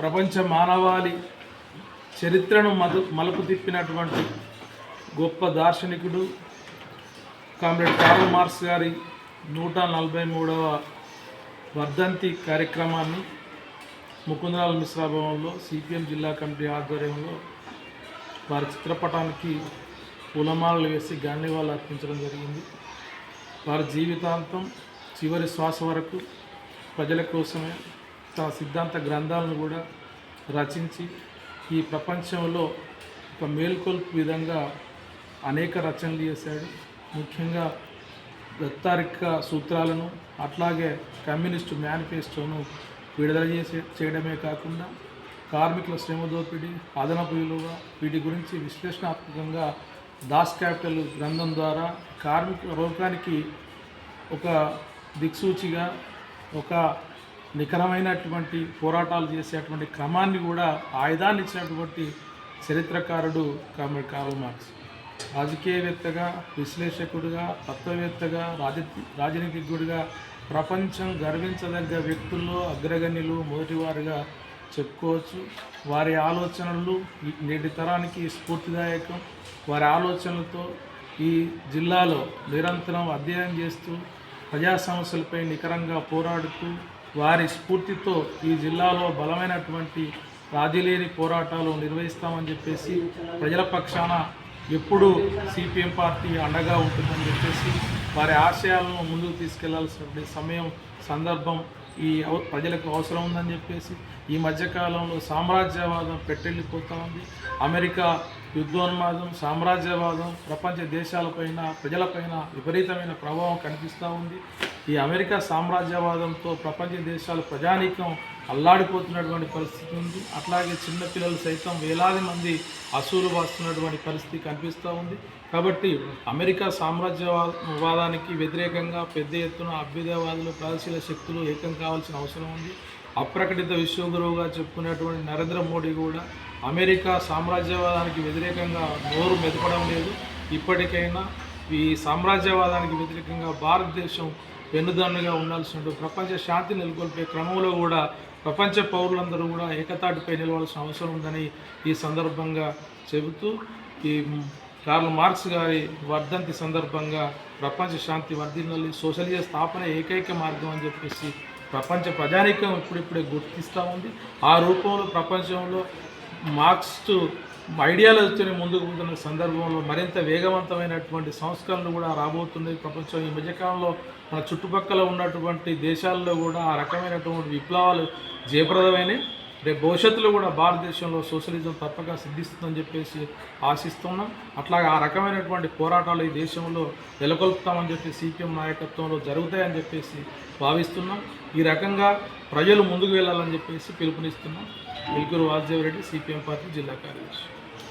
ప్రపంచ మానవాళి చరిత్రను మలుపు తిప్పినటువంటి గొప్ప దార్శనికుడు కామ్రేడ్ కార్ల్ మార్క్స్ గారి 143వ వర్ధంతి కార్యక్రమాన్ని ముకుందరాల మిశ్రా భవన్లో సిపిఎం జిల్లా కమిటీ ఆధ్వర్యంలో వారి చిత్రపటానికి పూలమాలలు వేసి గాంధీవాళ్ళు అర్పించడం జరిగింది. వారి జీవితాంతం చివరి శ్వాస వరకు ప్రజల కోసమే తన సిద్ధాంత గ్రంథాలను కూడా రచించి ఈ ప్రపంచంలో ఒక మేల్కొల్పు విధంగా అనేక రచనలు చేశాడు. ముఖ్యంగా దత్తారిక సూత్రాలను అట్లాగే కమ్యూనిస్టు మేనిఫెస్టోను విడుదల చేయడమే కాకుండా కార్మికుల శ్రమ దోపిడీ, అదనపు విలువ వీటి గురించి విశ్లేషణాత్మకంగా దాస్ క్యాపిటల్ గ్రంథం ద్వారా కార్మిక లోకానికి ఒక దిక్సూచిగా ఒక నికరమైనటువంటి పోరాటాలు చేసేటువంటి క్రమాన్ని కూడా ఆయుధాన్ని ఇచ్చినటువంటి చరిత్రకారుడు కామ్రేడ్ కార్ల్ మార్క్స్. రాజకీయవేత్తగా, విశ్లేషకుడిగా, తత్వవేత్తగా, రాజనీతిజ్ఞుడిగా ప్రపంచం గర్వించదగ్గ వ్యక్తుల్లో అగ్రగణ్యులు మొదటివారుగా చెప్పుకోవచ్చు. వారి ఆలోచనలు నేటి తరానికి స్ఫూర్తిదాయకం. వారి ఆలోచనలతో ఈ జిల్లాలో నిరంతరం అధ్యయనం చేస్తూ ప్రజా సమస్యలపై నికరంగా పోరాడుతూ వారి స్ఫూర్తితో ఈ జిల్లాలో బలమైనటువంటి రాజీలేని పోరాటాలు నిర్వహిస్తామని చెప్పేసి ప్రజల పక్షాన ఎప్పుడూ సిపిఎం పార్టీ అండగా ఉంటుందని చెప్పేసి వారి ఆశయాలను ముందుకు తీసుకెళ్లాల్సిన సమయం సందర్భం ఈ ప్రజలకు అవసరం ఉందని చెప్పేసి ఈ మధ్యకాలంలో సామ్రాజ్యవాదం పెట్టెళ్ళిపోతూ ఉంది. అమెరికా యుద్ధోన్మాదం, సామ్రాజ్యవాదం ప్రపంచ దేశాలపైన ప్రజలపైన విపరీతమైన ప్రభావం కనిపిస్తూ ఉంది. ఈ అమెరికా సామ్రాజ్యవాదంతో ప్రపంచ దేశాల ప్రజానీకం అల్లాడిపోతున్నటువంటి పరిస్థితి ఉంది. అట్లాగే చిన్నపిల్లలు సైతం వేలాది మంది అసూలు బాస్తున్నటువంటి పరిస్థితి కనిపిస్తూ ఉంది. కాబట్టి అమెరికా సామ్రాజ్యవాదానికి వ్యతిరేకంగా పెద్ద ఎత్తున అభ్యుదయవాదులు, ప్రగతిశీల శక్తులు ఏకం కావాల్సిన అవసరం ఉంది. అప్రకటిత విశ్వగురువుగా చెప్పుకునేటువంటి నరేంద్ర మోడీ కూడా అమెరికా సామ్రాజ్యవాదానికి వ్యతిరేకంగా నోరు మెదపడం లేదు. ఇప్పటికైనా ఈ సామ్రాజ్యవాదానికి వ్యతిరేకంగా భారతదేశం వెన్నుదన్నుగా ఉండాల్సిన ప్రపంచ శాంతి నెలకొల్పే క్రమంలో కూడా ప్రపంచ పౌరులందరూ కూడా ఏకతాటిపై నిలవాల్సిన అవసరం ఉందని ఈ సందర్భంగా చెబుతూ ఈ కార్ల్ మార్క్స్ గారి వర్ధంతి సందర్భంగా ప్రపంచ శాంతి వర్ధిల్లాలి, సోషలిజం స్థాపన ఏకైక మార్గం అని చెప్పేసి ప్రపంచ ప్రజానీకం ఇప్పుడిప్పుడే గుర్తిస్తూ ఉంది. ఆ రూపంలో ప్రపంచంలో మార్క్స్ ఐడియాలజీతోనే ముందుకు పోతున్న సందర్భంలో మరింత వేగవంతమైనటువంటి సంస్కరణలు కూడా రాబోతున్నాయి. ప్రపంచం ఈ మధ్యకాలంలో మన చుట్టుపక్కల ఉన్నటువంటి దేశాల్లో కూడా ఆ రకమైనటువంటి విప్లవాలు జయప్రదమైనవి. రేపు భవిష్యత్తులో కూడా భారతదేశంలో సోషలిజం తప్పక సిద్ధిస్తుందని చెప్పేసి ఆశిస్తున్నాం. అట్లాగే ఆ రకమైనటువంటి పోరాటాలు ఈ దేశంలో నెలకొల్పుతామని చెప్పి సిపిఎం నాయకత్వంలో జరుగుతాయని చెప్పేసి భావిస్తున్నాం. ఈ రకంగా ప్రజలు ముందుకు వెళ్ళాలని చెప్పేసి పిలుపునిస్తున్నాం. వెల్కూరు వాసుదేవరెడ్డి, సిపిఎం పార్టీ జిల్లా కార్యదర్శి.